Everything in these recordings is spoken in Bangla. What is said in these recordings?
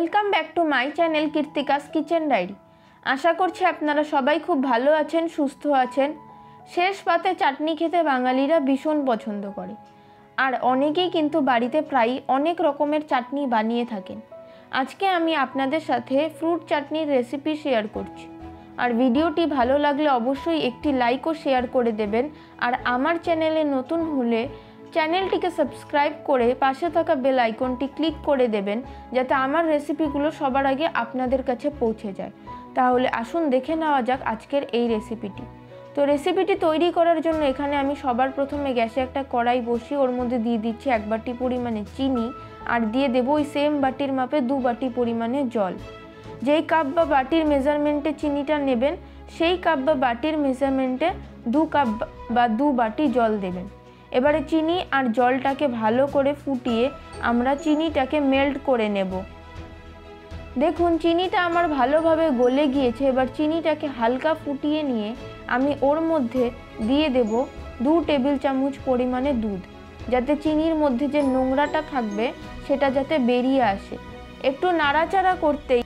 Welcome back to my channel Keerthika's kitchen diary. আশা করছি আপনারা সবাই খুব ভালো আছেন, সুস্থ আছেন। শেষ পাতে চাটনি খেতে বাঙালিরা ভীষণ পছন্দ করে, আর অনেকেই কিন্তু বাড়িতে প্রায় অনেক রকমের চাটনি বানিয়ে থাকেন। আজকে আমি আপনাদের সাথে ফ্রুট চাটনির রেসিপি শেয়ার করছি, আর ভিডিওটি ভালো লাগলে অবশ্যই একটি লাইক ও শেয়ার করে দেবেন। আর আমার চ্যানেলে নতুন হলে চ্যানেলটিকে সাবস্ক্রাইব করে পাশে থাকা বেল আইকনটি ক্লিক করে দেবেন, যাতে আমার রেসিপিগুলো সবার আগে আপনাদের কাছে পৌঁছে যায়। তাহলে আসুন দেখে নেওয়া যাক আজকের এই রেসিপিটি। তো রেসিপিটি তৈরি করার জন্য এখানে আমি সবার প্রথমে গ্যাসে একটা কড়াই বসিয়ে ওর মধ্যে দিয়ে দিচ্ছি 1 বাটি পরিমাণে চিনি, আর দিয়ে দেবো ওই সেম বাটির মাপে 2 বাটি পরিমাণে জল। যেই কাপ বা বাটির মেজারমেন্টে চিনিটা নেবেন, সেই কাপ বা বাটির মেজারমেন্টে 2 কাপ বা 2 বাটি জল দেবেন। এবারে চিনি আর জলটাকে ভালো করে ফুটিয়ে আমরা চিনিটাকে মেল্ট করে নেব। দেখুন চিনিটা আমার ভালোভাবে গলে গিয়েছে। এবার চিনিটাকে হালকা ফুটিয়ে নিয়ে আমি ওর মধ্যে দিয়ে দেব 2 টেবিল চামচ পরিমাণে দুধ, যাতে চিনির মধ্যে যে নোংরাটা থাকবে সেটা যাতে বেরিয়ে আসে। একটু নাড়াচাড়া করতেই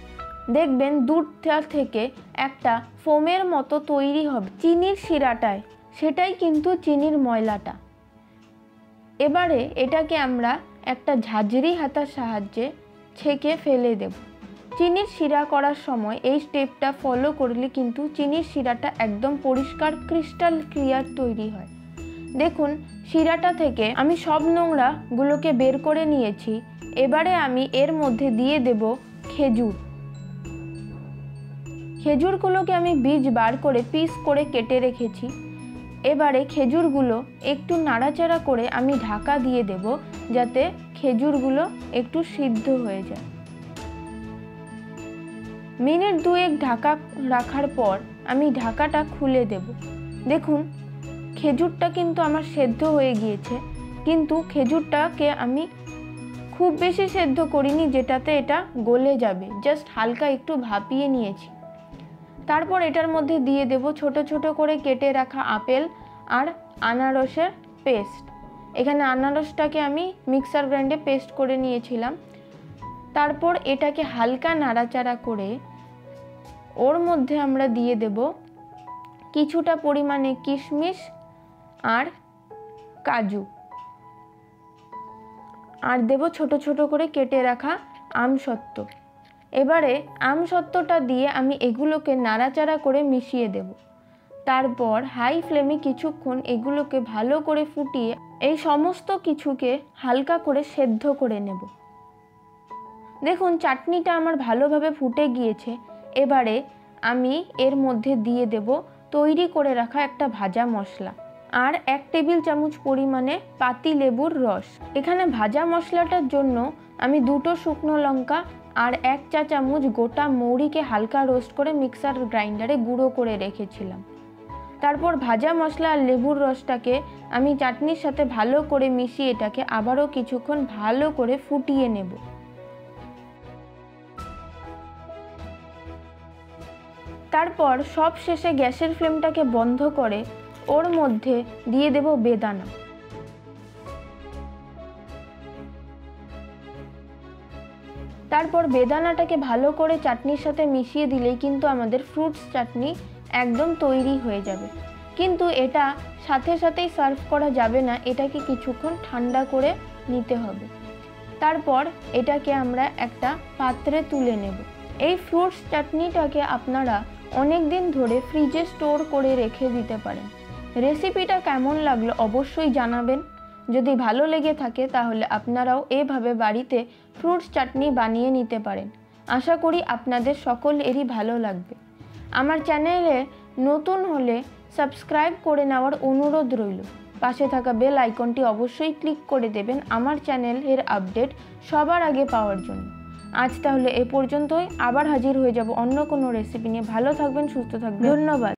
দেখবেন দুধটা থেকে একটা ফোমের মতো তৈরি হবে চিনির শিরাটায়, সেটাই কিন্তু চিনির ময়লাটা। এবারে এটাকে আমরা একটা ঝাঁঝরি হাতার সাহায্যে ছেঁকে ফেলে দেব। চিনির শিরা করার সময় এই স্টেপটা ফলো করলে কিন্তু চিনির শিরাটা একদম পরিষ্কার ক্রিস্টাল ক্লিয়ার তৈরি হয়। দেখুন শিরাটা থেকে আমি সব নোংরাগুলোকে বের করে নিয়েছি। এবারে আমি এর মধ্যে দিয়ে দেব খেজুর। খেজুরগুলোকে আমি বীজ বার করে পিস করে কেটে রেখেছি। এবারে খেজুরগুলো একটু নাড়াচাড়া করে আমি ঢাকা দিয়ে দেব, যাতে খেজুরগুলো একটু সিদ্ধ হয়ে যায়। মিনিট 2 ঢাকা রাখার পর আমি ঢাকাটা খুলে দেব। দেখুন খেজুরটা কিন্তু আমার সেদ্ধ হয়ে গিয়েছে, কিন্তু খেজুরটাকে আমি খুব বেশি সেদ্ধ করিনি যেটাতে এটা গলে যাবে, জাস্ট হালকা একটু ভাপিয়ে নিয়েছি। তারপর এটার মধ্যে দিয়ে দেব ছোট ছোট করে কেটে রাখা আপেল আর আনারসের পেস্ট। এখানে আনারসটাকে আমি মিক্সার গ্রাইন্ডে পেস্ট করে নিয়েছিলাম। তারপর এটাকে হালকা নাড়াচাড়া করে ওর মধ্যে আমরা দিয়ে দেব কিছুটা পরিমাণে কিশমিশ আর কাজু, আর দেব ছোট ছোট করে কেটে রাখা আমসত্ত্ব। এবারে আমসত্ত্বটা দিয়ে আমি এগুলোকে নাড়াচাড়া করে মিশিয়ে দেব। তারপর হাই ফ্লেমে কিছুক্ষণ এগুলোকে ভালো করে ফুটিয়ে এই সমস্ত কিছুকে হালকা করে সেদ্ধ করে নেব। দেখুন চাটনিটা আমার ভালোভাবে ফুটে গিয়েছে। এবারে আমি এর মধ্যে দিয়ে দেব তৈরি করে রাখা একটা ভাজা মশলা আর 1 টেবিল চামচ পরিমাণে পাতি লেবুর রস। এখানে ভাজা মশলাটার জন্য আমি 2টো শুকনো লঙ্কা আর 1 চা চামচ গোটা মৌরিকে হালকা রোস্ট করে মিক্সার গ্রাইন্ডারে গুঁড়ো করে রেখেছিলাম। তারপর ভাজা মশলা আর লেবুর রসটাকে আমি চাটনির সাথে ভালো করে মিশিয়ে এটাকে আবারও কিছুক্ষণ ভালো করে ফুটিয়ে নেব। তারপর সব শেষে গ্যাসের ফ্লেমটাকে বন্ধ করে ওর মধ্যে দিয়ে দেব বেদানা। তারপর বেদানাটাকে ভালো করে চাটনির সাথে মিশিয়ে দিলেই কিন্তু আমাদের ফ্রুটস চাটনি একদম তৈরি হয়ে যাবে। কিন্তু এটা সাথে সাথেই সার্ভ করা যাবে না, এটাকে কিছুক্ষণ ঠান্ডা করে নিতে হবে। তারপর এটাকে আমরা একটা পাত্রে তুলে নেব। এই ফ্রুটস চাটনিটাকে আপনারা অনেক দিন ধরে ফ্রিজে স্টোর করে রেখে দিতে পারেন। রেসিপিটা কেমন লাগলো অবশ্যই জানাবেন। যদি ভালো লেগে থাকে তাহলে আপনারাও এভাবে বাড়িতে ফ্রুটস চাটনি বানিয়ে নিতে পারেন। আশা করি আপনাদের সকলেরই ভালো লাগবে। আমার চ্যানেলে নতুন হলে সাবস্ক্রাইব করে নেওয়ার অনুরোধ রইল। পাশে থাকা বেল আইকনটি অবশ্যই ক্লিক করে দেবেন আমার চ্যানেলের আপডেট সবার আগে পাওয়ার জন্য। আজ তাহলে এ পর্যন্তই, আবার হাজির হয়ে যাব অন্য কোনো রেসিপি নিয়ে। ভালো থাকবেন, সুস্থ থাকবেন, ধন্যবাদ।